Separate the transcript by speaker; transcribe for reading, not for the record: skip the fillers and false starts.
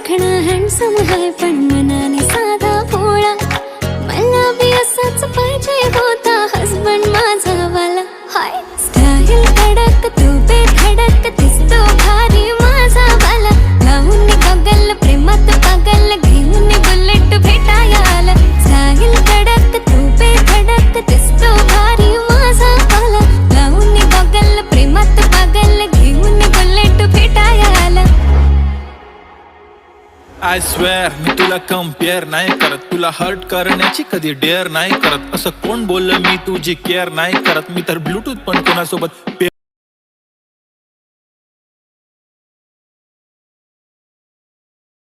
Speaker 1: देखणा हँडसम है पण मनाने साधा भोळा. मला बी असाच पाहिजे होता हसबंड माझा वाला. हाय स्टाईल कडक तू बेधडक दिसतो भारी माझा वाला. लावून गॉगल प्रेमात पागल घेऊन बुलेट भेटाया आला. स्टाईल कडक तू बेधडक दिसतो भारी माझा वाला. लावून गॉगल प्रेमात पागल घेऊन बुलेट भेटाया आला.
Speaker 2: आय स्वेअर मी तुला कम्पेअर नाही करत, तुला हर्ट करण्याची कधी डेअर नाही करत. असं कोण बोललं मी तुझी केअर नाही करत. मी तर ब्लूटूथ पण कोणासोबत